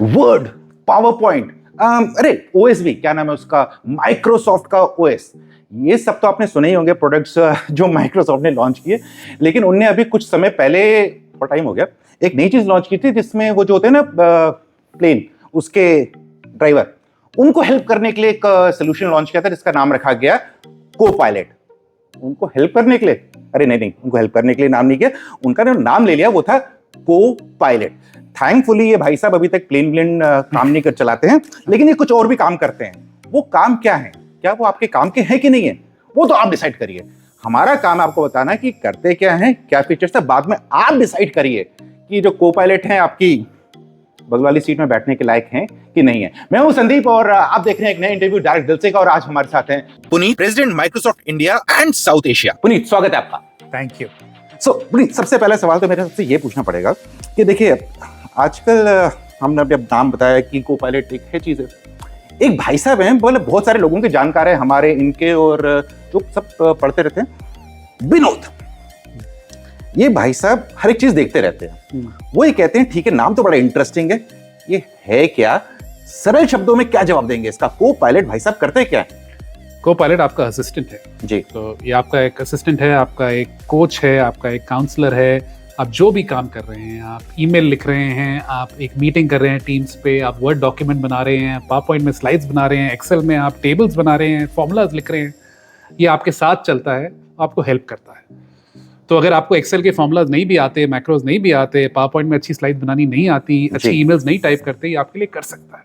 Word, power point, अरे OS भी, क्या नाम है उसका, माइक्रोसॉफ्ट का ओएस, ये सब तो आपने सुने ही होंगे प्रोडक्ट्स जो माइक्रोसॉफ्ट ने लॉन्च किए। लेकिन उनने अभी कुछ समय पहले, और टाइम हो गया, एक नई चीज लॉन्च की थी जिसमें वो जो होते हैं ना प्लेन, उसके ड्राइवर, उनको हेल्प करने के लिए एक सोल्यूशन लॉन्च किया था जिसका नाम रखा गया को पायलट। उनको हेल्प करने के लिए, अरे नहीं, उनको हेल्प करने के लिए नाम नहीं किया, उनका नाम ले लिया, वो था को पायलट। थैंकफुली ये भाई साहब अभी तक प्लेन काम नहीं कर चलाते हैं, लेकिन ये कुछ और भी काम करते हैं। वो काम क्या है, क्या वो आपके काम के हैं कि नहीं है, वो तो आप डिसाइड करिए। हमारा काम है आपको बताना कि करते क्या हैं, क्या फीचर्स है, बाद में आप डिसाइड करिए कि जो को पायलट हैं आपकी बगल वाली सीट में बैठने के लायक हैं कि नहीं है। मैं हूं संदीप और आप देख रहे हैं एक नया इंटरव्यू डायरेक्ट दिल से का, और आज हमारे साथ हैं Puneet, president Microsoft India and south Asia. Puneet, स्वागत है आपका। Thank you. सो पुनीत, सबसे पहला सवाल तो मेरे सबसे ये पूछना पड़ेगा कि देखिए, आजकल हमने अभी अब नाम बताया कि को पायलट एक है चीज है, एक भाई साहब हैं, बोले बहुत सारे लोगों के जानकार है हमारे इनके, और जो सब पढ़ते रहते हैं, विनोद। ये भाई साहब हर एक चीज देखते रहते हैं। वो ये कहते हैं ठीक है, नाम तो बड़ा इंटरेस्टिंग है, ये है क्या, सरल शब्दों में क्या जवाब देंगे इसका, को पायलट भाई साहब करते क्या है? को पायलट आपका असिस्टेंट है जी। तो ये आपका एक असिस्टेंट है, आपका एक कोच है, आपका एक काउंसलर है। आप जो भी काम कर रहे हैं, आप ईमेल लिख रहे हैं, आप एक मीटिंग कर रहे हैं टीम्स पे, आप वर्ड डॉक्यूमेंट बना रहे हैं, पावर पॉइंट में स्लाइड्स बना रहे हैं, एक्सेल में आप टेबल्स बना रहे हैं, फॉर्मूलाज लिख रहे हैं, ये आपके साथ चलता है, आपको हेल्प करता है। तो अगर आपको एक्सेल के फॉर्मूलाज नहीं भी आते, मैक्रोज नहीं भी आते, पावर पॉइंट में अच्छी स्लाइड बनानी नहीं आती, अच्छी ईमेल्स नहीं टाइप करते, ये आपके लिए कर सकता है।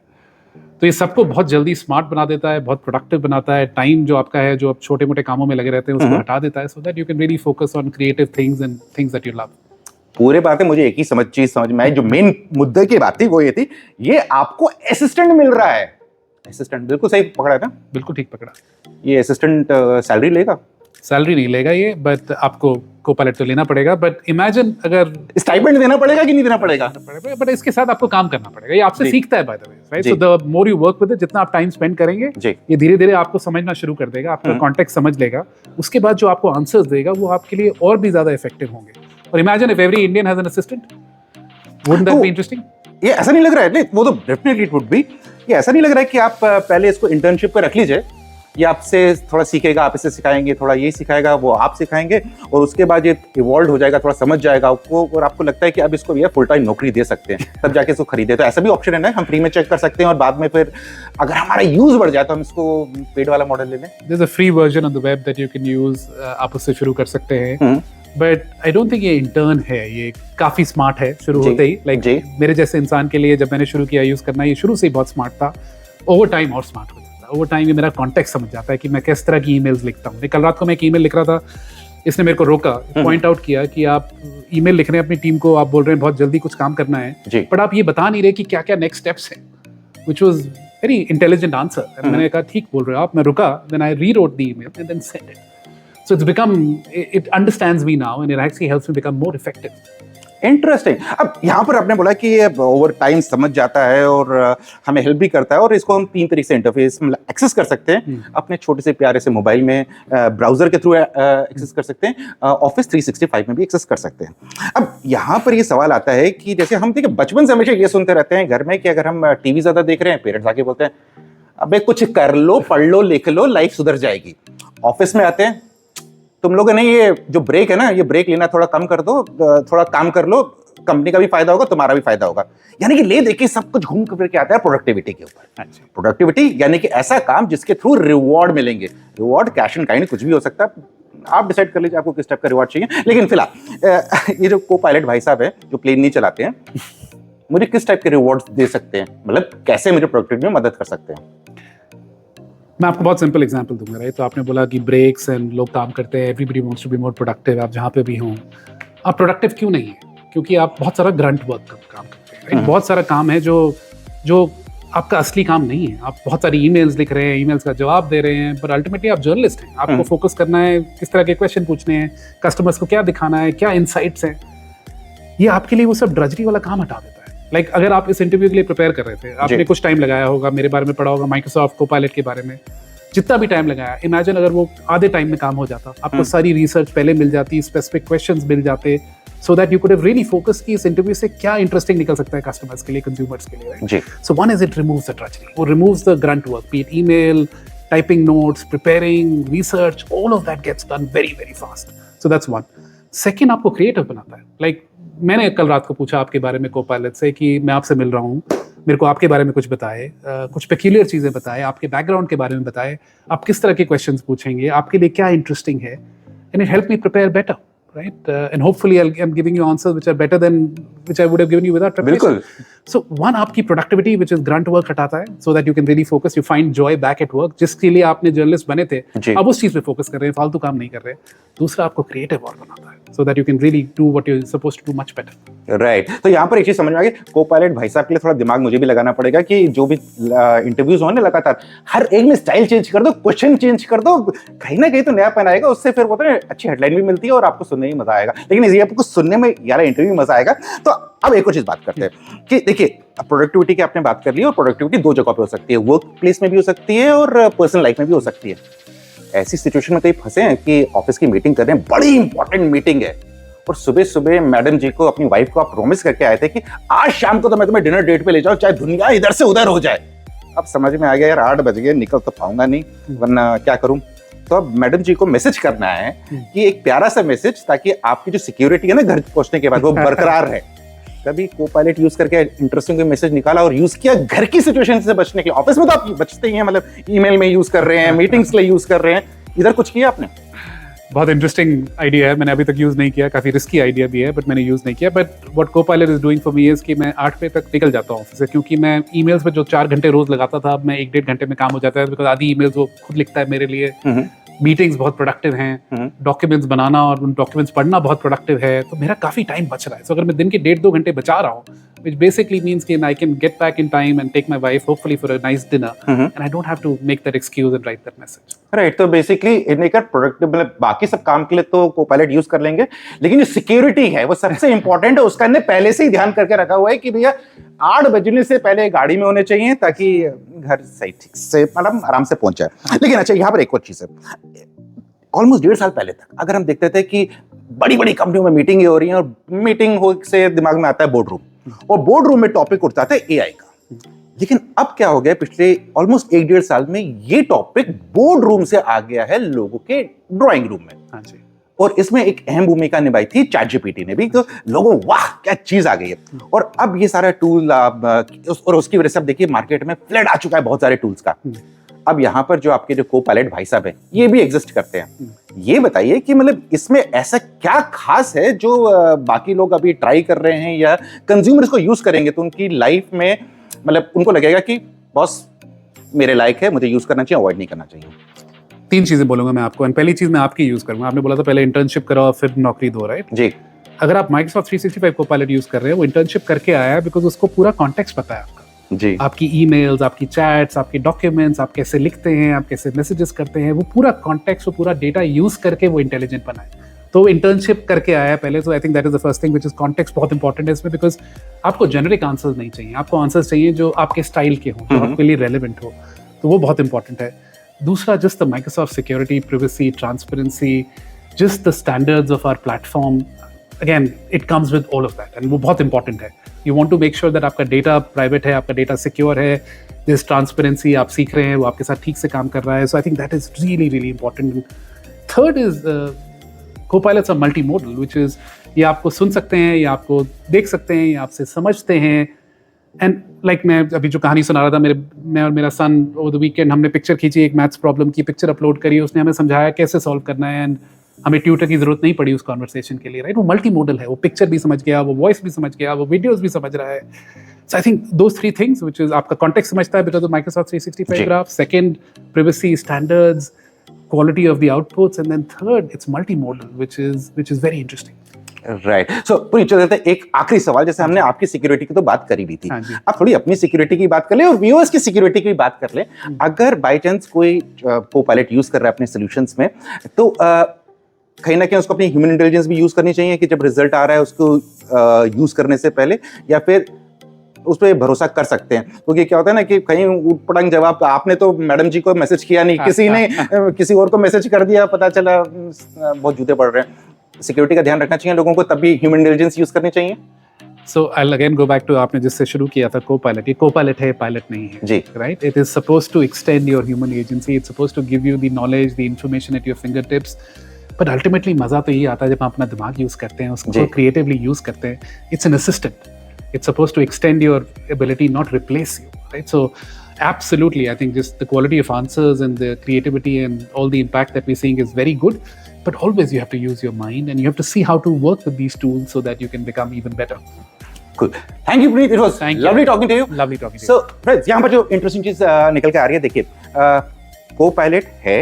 तो ये सबको बहुत जल्दी स्मार्ट बना देता है, बहुत प्रोडक्टिव बनाता है। टाइम जो आपका है, जो आप छोटे मोटे कामों में लगे रहते हैं, उसको हटा देता है, so that you can really focus on creative things and things that you love. पूरे बात है, मुझे एक ही समझ में आई, जो मेन मुद्दे की बात थी वो ये थी, ये आपको असिस्टेंट मिल रहा है। असिस्टेंट बिल्कुल सही पकड़ा है ना? बिल्कुल ठीक पकड़ा। ये असिस्टेंट सैलरी लेगा? सैलरी नहीं लेगा ये, बट आपको को पायलट तो लेना पड़ेगा। बट इमेजिन अगर स्टाइपेंड देना पड़ेगा कि नहीं देना पड़ेगा? बट इसके साथ आपको काम करना पड़ेगा, ये आपसे सीखता है by the way, right? So the more you work with it, जितना आप टाइम स्पेंड करेंगे, ये धीरे धीरे आपको समझना शुरू कर देगा, आपका कॉन्टेक्स्ट समझ लेगा। उसके बाद जो आपको आंसर्स देगा वो आपके लिए और भी ज्यादा इफेक्टिव होंगे। और imagine if every Indian has an assistant, wouldn't that be interesting? ये ऐसा नहीं लग रहा है, वो तो डेफिनेटली इट वुड बी। ये ऐसा नहीं लग रहा है कि आप पहले इसको इंटर्नशिप पे रख लीजिए, ये आपसे थोड़ा सीखेगा, आप इसे सिखाएंगे, थोड़ा ये सिखाएगा, वो आप सिखाएंगे, और उसके बाद ये इवॉल्व हो जाएगा, थोड़ा समझ जाएगा आपको, और आपको लगता है कि अब इसको ये फुल टाइम नौकरी दे सकते हैं, तब जाके इसको खरीदे। तो ऐसा भी ऑप्शन है ना, हम फ्री में चेक कर सकते हैं, और बाद में फिर अगर हमारा यूज बढ़ जाए तो हम इसको पेड वाला मॉडल ले लें। There is a free version on the web that you can use, आप उससे शुरू कर सकते हैं। बट आई डोंट थिंक ये इंटर्न है, ये काफी स्मार्ट है शुरू होते ही। लाइक मेरे जैसे इंसान के लिए जब मैंने शुरू किया यूज करना, ये शुरू से ही बहुत स्मार्ट था, ओवर टाइम और स्मार्ट हो जाता है। ओवर टाइम ये मेरा कॉन्टेक्स्ट समझ जाता है कि मैं किस तरह की ईमेल्स लिखता हूँ। कल रात को मैं एक ईमेल लिख रहा था, इसने मेरे को रोका, पॉइंट आउट किया कि आप ईमेल लिख रहे हैं अपनी टीम को, आप बोल रहे हैं बहुत जल्दी कुछ काम करना है, बट आप ये बता नहीं रहे कि क्या क्या नेक्स्ट स्टेप्स हैं, which was very intelligent answer. मैंने कहा ठीक बोल रहे हो आप, मैं रुका, then I rewrote the email and then send it. So it understands me now and it actually helps me become more effective. Interesting. अब यहाँ पर आपने बोला कि ये ओवर टाइम समझ जाता है और हमें हेल्प भी करता है, और इसको हम 3 तरीके से इंटरफेस में एक्सेस कर सकते हैं। अपने छोटे से प्यारे से मोबाइल में ब्राउजर के थ्रू एक्सेस कर सकते हैं, ऑफिस 365 में भी एक्सेस कर सकते हैं। अब यहाँ पर ये सवाल आता है कि जैसे हम देखिए बचपन से हमेशा ये सुनते रहते हैं घर में कि अगर हम टीवी ज्यादा देख रहे हैं, पेरेंट्स आके बोलते हैं अबे कुछ कर लो, पढ़ लो, लिख लो, लाइफ सुधर जाएगी। ऑफिस में आते हैं, तुम लोगों ने ये जो ब्रेक है ना, ये ब्रेक लेना थोड़ा कम कर दो, थोड़ा काम कर लो, कंपनी का भी फायदा होगा, तुम्हारा भी फायदा होगा। यानी कि ले देखिए सब कुछ घूम फिर के आता है प्रोडक्टिविटी के ऊपर। प्रोडक्टिविटी यानी कि ऐसा काम जिसके थ्रू रिवॉर्ड मिलेंगे। रिवॉर्ड कैश एंड काइंड कुछ भी हो सकता है, आप डिसाइड कर लीजिए आपको किस टाइप का रिवॉर्ड चाहिए। लेकिन फिलहाल ये जो को पायलट भाई साहब है जो प्लेन नहीं चलाते हैं, मुझे किस टाइप के रिवॉर्ड्स दे सकते हैं, मतलब कैसे मुझे प्रोडक्टिविटी में मदद कर सकते हैं? मैं आपको बहुत सिंपल एग्जांपल दूंगा, राइट? तो आपने बोला कि ब्रेक्स एंड लोग काम करते हैं, everybody wants to be more productive. आप जहाँ पे भी हों, आप प्रोडक्टिव क्यों नहीं है? क्योंकि आप बहुत सारा ग्रंट वर्क काम करते हैं, राइट? बहुत सारा काम है जो आपका असली काम नहीं है। आप बहुत सारी ईमेल्स लिख रहे हैं, ईमेल्स का जवाब दे रहे हैं, पर अल्टीमेटली आप जर्नलिस्ट हैं। आपको फोकस करना है, किस तरह के क्वेश्चन पूछने हैं, कस्टमर्स को क्या दिखाना है, क्या इनसाइट्स हैं। ये आपके लिए वो सब ड्रजरी वाला काम हटा देता है। लाइक अगर आप इस इंटरव्यू के लिए प्रिपेयर कर रहे थे, आपने कुछ टाइम लगाया होगा, मेरे बारे में पढ़ा होगा, माइक्रोसॉफ्ट को पायलट के बारे में, जितना भी टाइम लगाया, इमेजिन अगर वो आधे टाइम में काम हो जाता, आपको सारी रिसर्च पहले मिल जाती, स्पेसिफिक क्वेश्चंस मिल जाते, so that you could have really focused कि इस इंटरव्यू से क्या इंटरेस्टिंग निकल सकता है कस्टमर्स के लिए, कंज्यूमर्स के लिए, राइट? जी. So one is it removes the drudgery, or removes the grunt work, be it email, typing notes, preparing, research, all of that gets done very, very fast. So that's one. Second, आपको creative बनाता है. Like मैंने कल रात को पूछा आपके बारे में Copilot से कि मैं आपसे मिल रहा हूँ, मेरे को आपके बारे में कुछ बताए, कुछ पेक्यूलियर चीज़ें बताए, आपके बैकग्राउंड के बारे में बताए, आप किस तरह के क्वेश्चंस पूछेंगे, आपके लिए क्या इंटरेस्टिंग है, and it helped me prepare better, right? And hopefully I'm giving you answers which are better than which I would have given you without preparation. बिल्कुल. So one, आपकी productivity which is grunt work हटाता है, so that you can really focus, you find joy back at work, जिसके लिए आपने journalist बने थे, अब उस चीज़ पे फोकस कर रहे हैं, फालतू काम नहीं कर रहे. दूसरा, आपको क्रिएटिव और बनाता है, so that you can really do what you're supposed to do much better. Right. तो यहाँ पर एक चीज समझ में आ गई, Copilot भाई साहब के लिए थोड़ा दिमाग मुझे भी लगाना पड़ेगा कि जो भी इंटरव्यूज होने लगातार हर एक में स्टाइल चेंज कर दो, क्वेश्चन चेंज कर दो, कहीं ना कहीं तो नयापन आएगा, उससे फिर बोलते हैं अच्छी हेडलाइन भी मिलती है और आपको सुनने में मजा आएगा. लेकिन इसी आपको सुनने में यार इंटरव्यू में मजा आएगा. तो अब एक और चीज बात करते हैं कि देखिए प्रोडक्टिविटी की आपने बात कर ली, और प्रोडक्टिविटी दो जगह पे हो सकती है, वर्क प्लेस में भी हो सकती है और पर्सनल लाइफ में भी हो सकती है. ऐसी सिचुएशन में कहीं फंसे हैं कि ऑफिस की मीटिंग कर रहे हैं, बड़ी इंपॉर्टेंट मीटिंग है, और सुबह सुबह मैडम जी को, अपनी वाइफ को आप प्रॉमिस करके आए थे कि आज शाम को तो मैं तुम्हें डिनर डेट पे ले जाऊं, चाहे दुनिया इधर से उधर हो जाए. अब समझ में आ गया यार 8 बज गए, निकल तो पाऊंगा नहीं, वरना क्या करूं. तो अब मैडम जी को मैसेज करना है कि एक प्यारा सा मैसेज, ताकि आपकी जो सिक्योरिटी है ना घर पहुंचने के बाद वो बरकरार रहे. कभी Copilot यूज करके इंटरेस्टिंग मैसेज निकाला और यूज किया घर की सिचुएशन से बचने के लिए. ऑफिस में तो आप बचते ही हैं, मतलब ईमेल में यूज कर रहे हैं, मीटिंग्स के लिए यूज कर रहे हैं, इधर कुछ किया आपने? बहुत इंटरेस्टिंग आइडिया है, मैंने अभी तक यूज नहीं किया, काफी रिस्की आइडिया भी है, बट मैंने यूज नहीं किया. But what Copilot is doing for me is कि मैं 8 बजे तक निकल जाता हूँ ऑफिस से, क्योंकि मैं ईमेल्स पे जो 4 घंटे रोज लगाता था, अब मैं 1-1.5 घंटे में काम हो जाता है, बिकॉज आधी ईमेल्स वो खुद लिखता है मेरे लिए. मीटिंग्स बहुत प्रोडक्टिव हैं, डॉक्यूमेंट्स बनाना और उन डॉक्यूमेंट्स पढ़ना बहुत प्रोडक्टिव है, तो मेरा काफी टाइम बच रहा है. सो अगर मैं दिन के 1.5-2 घंटे बचा रहा हूँ, which basically means that I can get back in time and take my wife hopefully for a nice dinner, and I don't have to make that excuse and write that message. Right. तो basically इन्हें कर productive, मतलब बाकी सब काम के लिए तो Copilot यूज कर लेंगे, लेकिन जो सिक्योरिटी है वो सबसे इंपॉर्टेंट है, उसका इन्हें पहले से ही ध्यान करके रखा हुआ है कि भैया 8 बजने से पहले गाड़ी में होने चाहिए, ताकि घर सही ठीक से मतलब आराम से पहुंच जाए. लेकिन अच्छा, यहाँ पर एक और चीज है, ऑलमोस्ट 1.5 साल पहले तक अगर हम देखते थे कि बड़ी बड़ी कंपनियों में मीटिंग हो रही है, और मीटिंग हो से दिमाग में आता है बोर्ड रूम, और बोर्ड रूम में टॉपिक उठता था एआई का. लेकिन अब क्या हो गया, पिछले ऑलमोस्ट 1-1.5 साल में ये टॉपिक बोर्ड रूम से आ गया है लोगों के ड्राइंग रूम में. हाँ जी. और इसमें एक अहम भूमिका निभाई थी ChatGPT ने भी. तो लोगों वाह क्या चीज आ गई है. और अब ये सारा टूल और उसकी वजह से अब देखिए मार्केट में फ्लड आ चुका है बहुत सारे टूल्स का. अब यहाँ पर जो आपके जो Copilot भाई साहब हैं, ये भी एग्जिस्ट करते हैं. ये बताइए कि मतलब इसमें ऐसा क्या खास है जो बाकी लोग अभी ट्राई कर रहे हैं, या कंज्यूमर इसको यूज करेंगे तो उनकी लाइफ में मतलब उनको लगेगा कि बॉस मेरे लायक है, मुझे यूज करना चाहिए, अवॉइड नहीं करना चाहिए. 3 चीजें बोलूंगा मैं आपको, एंड पहली चीज मैं आपकी यूज करूंगा. आपने बोला था पहले इंटर्नशिप करो फिर नौकरी दो, राइट? जी. अगर आप Microsoft 365 Copilot यूज कर रहे हैं, वो इंटर्नशिप करके आया है बिकॉज उसको पूरा कॉन्टेक्स्ट पता है आपका. जी. आपकी ईमेल्स, आपकी चैट्स, आपके डॉक्यूमेंट्स, आप कैसे लिखते हैं, आप कैसे मैसेजेस करते हैं, वो पूरा कॉन्टेक्स्ट, वो पूरा डेटा यूज करके वो इंटेलिजेंट बना है. तो इंटर्नशिप करके आया है पहले. So I think that is the first thing, which is context बहुत इंपॉर्टेंट है इसमें, बिकॉज आपको जेनरिक आंसर्स नहीं चाहिए, आपको आंसर्स चाहिए जो आपके स्टाइल के हों, जो आपके लिए रेलेवेंट हो. तो वो बहुत इंपॉर्टेंट है. दूसरा, just the Microsoft security, privacy, transparency, just the standards of our platform, again it comes with all of that, and वो बहुत इंपॉर्टेंट है. You want to make sure that आपका डेटा प्राइवेट है, आपका डेटा सिक्योर है, there's transparency, आप सीख रहे हैं, वो आपके साथ ठीक से काम कर रहा है. So I think that is really really important. Third is Copilots are multimodal, which is ये आपको सुन सकते हैं, ये आपको देख सकते हैं, ये आपसे समझते हैं. एंड लाइक मैं अभी जो कहानी सुना रहा था, मैं और मेरा सन ओवर द वीकेंड हमने पिक्चर खींची, एक मैथ्स प्रॉब्लम की पिक्चर अपलोड करी, उसने हमें समझाया कैसे सॉल्व करना है, एंड हमें ट्यूटर की जरूरत नहीं पड़ी उस कॉन्वर्सेशन के लिए, राइट? वो मल्टी मोडल है, वो पिक्चर भी समझ गया, वो वॉइस भी समझ गया, वो वीडियोस भी समझ रहा है. So I think those 3 things, which is आपका कॉन्टेक्स्ट समझता है because of Microsoft 365 graph, second privacy, standards, quality of the outputs, and then third it's multimodal, which is very interesting. Right. So पूरी चलते हैं एक आखिरी सवाल. जैसे हमने आपकी सिक्योरिटी की तो बात करी भी थी, आप थोड़ी अपनी सिक्योरिटी की बात कर ले और व्यूअर्स की सिक्योरिटी की बात कर ले. अगर बाय चांस कोई Copilot यूज कर रहा है अपने सॉल्यूशंस में, तो कहीं ना कहीं उसको अपनी ह्यूमन इंटेलिजेंस भी यूज करनी चाहिए कि जब रिजल्ट आ रहा है उसको यूज करने से पहले, या फिर उस पर भरोसा कर सकते हैं? क्योंकि क्या होता है ना कि कहीं उटपटांग जवाब, आपने तो मैडम जी को मैसेज किया नहीं, किसी ने किसी और को मैसेज कर दिया, पता चला बहुत जूते पड़ रहे हैं. सिक्योरिटी का ध्यान रखना चाहिए लोगों को, तब भी ह्यूमन इंटेलिजेंस यूज करनी चाहिए। So I'll again go back to आपने जिससे शुरू किया था co-pilot, ये co-pilot है, pilot नहीं है, जी, right? It is supposed to extend your human agency. It's supposed to give you the knowledge, the information at your fingertips. But ultimately मजा तो यही आता है जब हम अपना दिमाग यूज करते हैं, उसको creatively यूज करते हैं. It's an assistant. It's supposed to extend your ability, not replace you, right? So absolutely, I think just the quality of answers and the creativity and all the impact that we're seeing is very good. But always you have to use your mind and you have to see how to work with these tools so that you can become even better. Cool. Thank you, Puneet. It was lovely talking to you. Lovely talking to you. So, friends, यहाँ पर जो interesting चीज निकल के आ रही है, देखिए, co-pilot है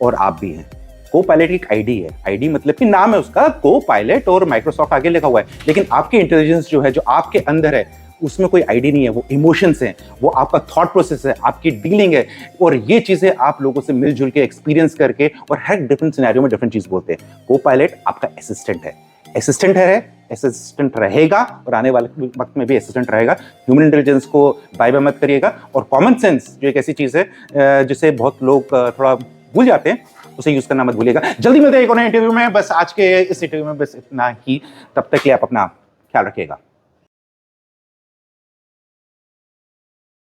और आप भी हैं। को-पायलट एक आईडी है, आईडी मतलब कि नाम है उसका, को-पायलट और माइक्रोसॉफ्ट आगे लिखा हुआ है, लेकिन आपकी इंटेलिजेंस जो है, जो आपके अंदर है, उसमें कोई आईडी नहीं है, वो इमोशंस हैं, वो आपका थॉट प्रोसेस है, आपकी डीलिंग है, और ये चीजें आप लोगों से मिलजुल के एक्सपीरियंस करके और हर डिफरेंट सिनेरियो में डिफरेंट चीज बोलते हैं। को-पायलट आपका असिस्टेंट है, असिस्टेंट रहेगा और आने वाले वक्त में भी असिस्टेंट रहेगा। ह्यूमन इंटेलिजेंस को बाय बाय मत करिएगा, और कॉमन सेंस जो एक ऐसी चीज है जिसे बहुत लोग थोड़ा भूल जाते हैं, उसे यूज करना मत भूलिएगा। जल्दी मिलते हैं एक और इंटरव्यू में। बस आज के इस इंटरव्यू में बस इतना ही, तब तक के लिए आप अपना ख्याल रखिएगा।